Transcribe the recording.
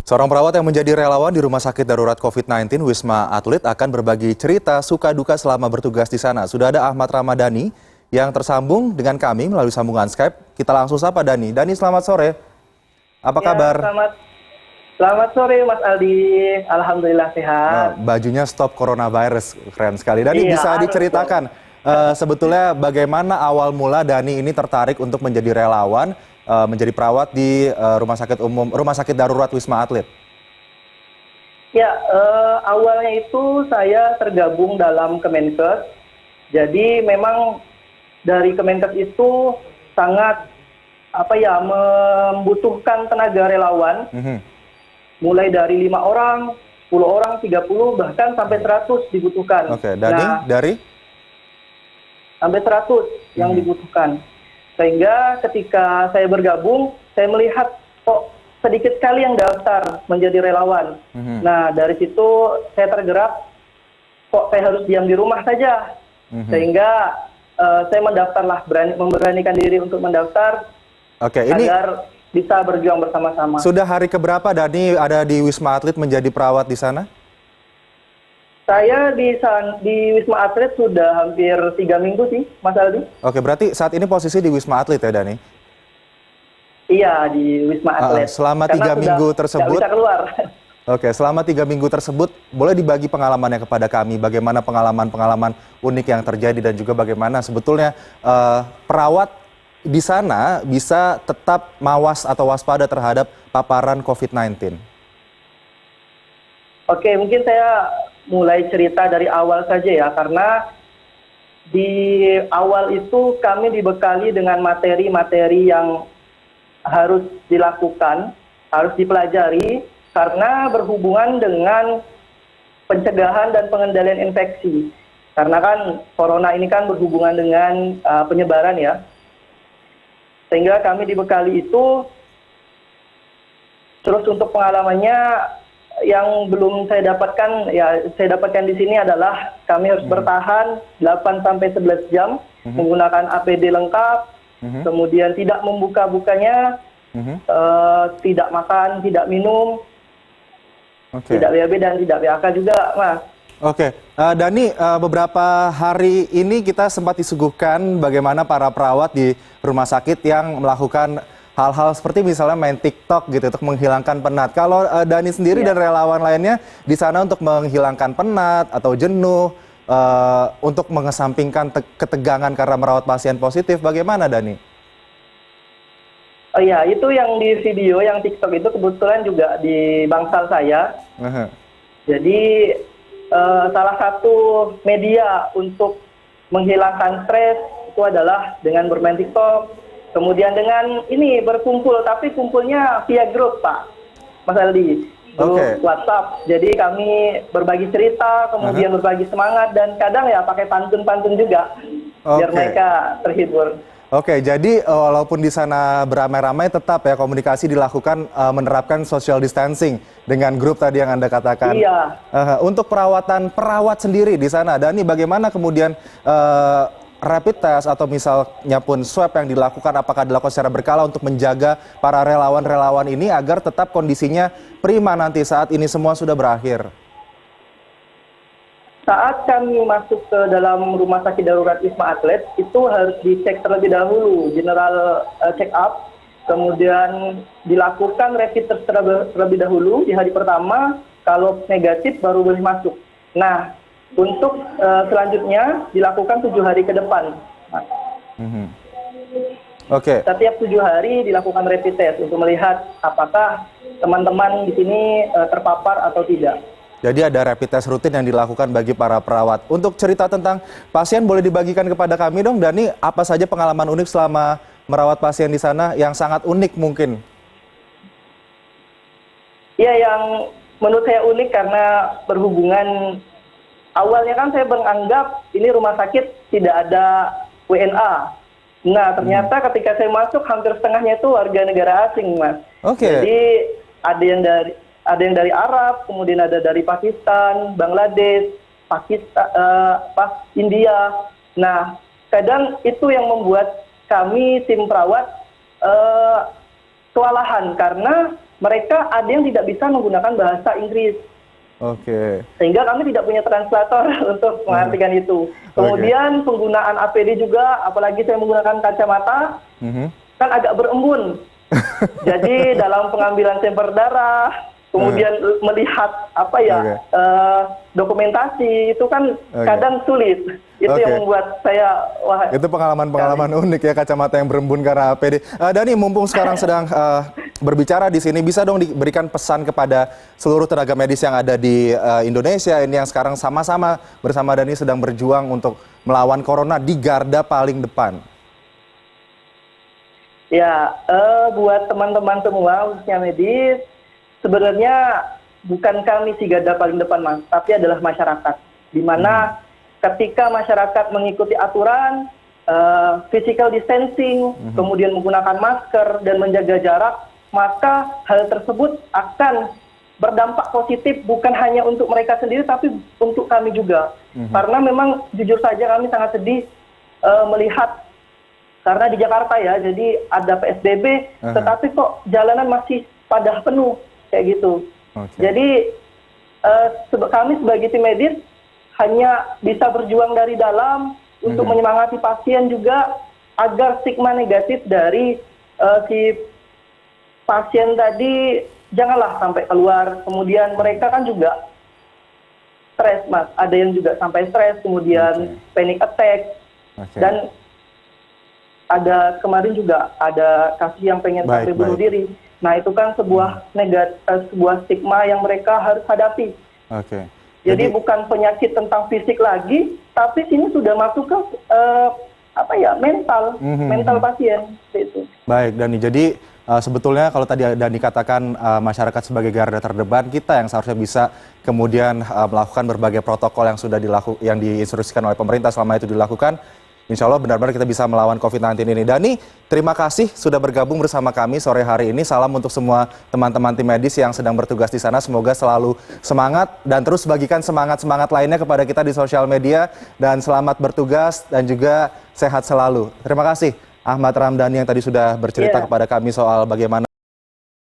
Seorang perawat yang menjadi relawan di Rumah Sakit Darurat COVID-19 Wisma Atlet akan berbagi cerita suka duka selama bertugas di sana. Sudah ada Ahmad Ramadhani yang tersambung dengan kami melalui sambungan Skype. Kita langsung sapa Dani. Dani, selamat sore. Apa kabar? Selamat sore Mas Aldi. Alhamdulillah sehat. Bajunya Stop Coronavirus, keren sekali. Dani, bisa diceritakan sebetulnya bagaimana awal mula Dani ini tertarik untuk menjadi relawan, menjadi perawat di Rumah Sakit Darurat Wisma Atlet? Ya, awalnya itu saya tergabung dalam Kemenkes. Jadi memang dari Kemenkes itu sangat membutuhkan tenaga relawan. Mulai dari 5 orang, 10 orang, 30, bahkan sampai 100 dibutuhkan. Oke, Dani, dari? Sampai 100 yang dibutuhkan. Sehingga ketika saya bergabung, saya melihat kok sedikit sekali yang daftar menjadi relawan. Nah, dari situ saya tergerak, kok saya harus diam di rumah saja. Sehingga saya mendaftarlah, memberanikan diri untuk mendaftar. Oke, ini agar bisa berjuang bersama-sama. Sudah hari keberapa Dani ada di Wisma Atlet menjadi perawat di sana? Saya di Wisma Atlet sudah hampir 3 minggu sih, Mas Aldi. Oke, berarti saat ini posisi di Wisma Atlet ya, Dani? Iya, di Wisma Atlet. Selama 3 minggu tersebut, bisa keluar. Oke, selama 3 minggu tersebut, boleh dibagi pengalamannya kepada kami, bagaimana pengalaman-pengalaman unik yang terjadi dan juga bagaimana sebetulnya perawat di sana bisa tetap mawas atau waspada terhadap paparan COVID-19? Oke, mungkin saya mulai cerita dari awal saja ya, karena di awal itu kami dibekali dengan materi-materi yang harus dilakukan, harus dipelajari, karena berhubungan dengan pencegahan dan pengendalian infeksi. Karena kan corona ini kan berhubungan dengan penyebaran ya. Sehingga kami dibekali itu. Terus untuk pengalamannya yang belum saya dapatkan, ya saya dapatkan di sini adalah kami harus bertahan 8-11 jam menggunakan APD lengkap, kemudian tidak membuka-bukanya, tidak makan, tidak minum, tidak BAB dan tidak BAK juga, Mas. Oke, Dani, beberapa hari ini kita sempat disuguhkan bagaimana para perawat di rumah sakit yang melakukan hal-hal seperti misalnya main TikTok gitu untuk menghilangkan penat. Kalau Dani sendiri dan relawan lainnya di sana untuk menghilangkan penat atau jenuh, untuk mengesampingkan ketegangan karena merawat pasien positif, bagaimana Dani? Oh iya, itu yang di video yang TikTok itu kebetulan juga di bangsal saya. Jadi salah satu media untuk menghilangkan stres itu adalah dengan bermain TikTok. Kemudian dengan ini berkumpul, tapi kumpulnya via grup, Pak, Mas Aldi. Grup WhatsApp. Jadi kami berbagi cerita, kemudian berbagi semangat, dan kadang ya pakai pantun-pantun juga, biar mereka terhibur. Oke, jadi walaupun di sana beramai-ramai, tetap ya komunikasi dilakukan menerapkan social distancing dengan grup tadi yang Anda katakan. Iya. Untuk perawat sendiri di sana, Dani, bagaimana kemudian rapid test atau misalnya pun swab yang dilakukan, apakah dilakukan secara berkala untuk menjaga para relawan-relawan ini agar tetap kondisinya prima nanti saat ini semua sudah berakhir? Saat kami masuk ke dalam Rumah Sakit Darurat Wisma Atlet, itu harus dicek terlebih dahulu, general check up, kemudian dilakukan rapid test terlebih dahulu di hari pertama, kalau negatif baru boleh masuk. Nah, untuk selanjutnya dilakukan 7 hari ke depan. Setiap 7 hari dilakukan rapid test untuk melihat apakah teman-teman di sini terpapar atau tidak. Jadi ada rapid test rutin yang dilakukan bagi para perawat. Untuk cerita tentang pasien boleh dibagikan kepada kami dong, Dani, apa saja pengalaman unik selama merawat pasien di sana yang sangat unik mungkin? Ya, yang menurut saya unik karena berhubungan. Awalnya kan saya menganggap ini rumah sakit tidak ada WNA. Nah, ternyata ketika saya masuk hampir setengahnya itu warga negara asing, Mas. Jadi ada yang dari Arab, kemudian ada dari Pakistan, Bangladesh, India. Nah, kadang itu yang membuat kami tim perawat kewalahan karena mereka ada yang tidak bisa menggunakan bahasa Inggris. Oke. Sehingga kami tidak punya translator untuk mengartikan itu. Kemudian penggunaan APD juga, apalagi saya menggunakan kacamata, kan agak berembun. Jadi dalam pengambilan sampel darah, kemudian melihat dokumentasi itu kan kadang sulit. Itu yang membuat saya itu pengalaman unik ya, kacamata yang berembun karena APD. Dani, mumpung sekarang sedang berbicara di sini, bisa dong diberikan pesan kepada seluruh tenaga medis yang ada di Indonesia ini yang sekarang sama-sama bersama Dani sedang berjuang untuk melawan corona di garda paling depan. Ya, buat teman-teman semua khususnya medis, sebenarnya bukan kami si garda paling depan, Mas, tapi adalah masyarakat. Di mana ketika masyarakat mengikuti aturan, physical distancing, kemudian menggunakan masker dan menjaga jarak, maka hal tersebut akan berdampak positif bukan hanya untuk mereka sendiri, tapi untuk kami juga. Karena memang jujur saja kami sangat sedih melihat, karena di Jakarta ya, jadi ada PSBB, tetapi kok jalanan masih pada penuh, kayak gitu. Jadi kami sebagai tim medis hanya bisa berjuang dari dalam untuk menyemangati pasien juga agar stigma negatif dari si pasien tadi janganlah sampai keluar. Kemudian mereka kan juga stres, Mas. Ada yang juga sampai stres, kemudian panic attack. Dan ada kemarin juga ada kasus yang pengen sampai bunuh diri. Nah, itu kan sebuah sebuah stigma yang mereka harus hadapi. Jadi bukan penyakit tentang fisik lagi, tapi sini sudah masuk ke mental pasien itu. Baik, Dani. Jadi sebetulnya kalau tadi Dani katakan masyarakat sebagai garda terdepan, kita yang seharusnya bisa kemudian melakukan berbagai protokol yang sudah yang diinstruksikan oleh pemerintah selama itu dilakukan. Insya Allah benar-benar kita bisa melawan COVID-19 ini. Dani, terima kasih sudah bergabung bersama kami sore hari ini. Salam untuk semua teman-teman tim medis yang sedang bertugas di sana. Semoga selalu semangat dan terus bagikan semangat-semangat lainnya kepada kita di sosial media. Dan selamat bertugas dan juga sehat selalu. Terima kasih Ahmad Ramdhani yang tadi sudah bercerita kepada kami soal bagaimana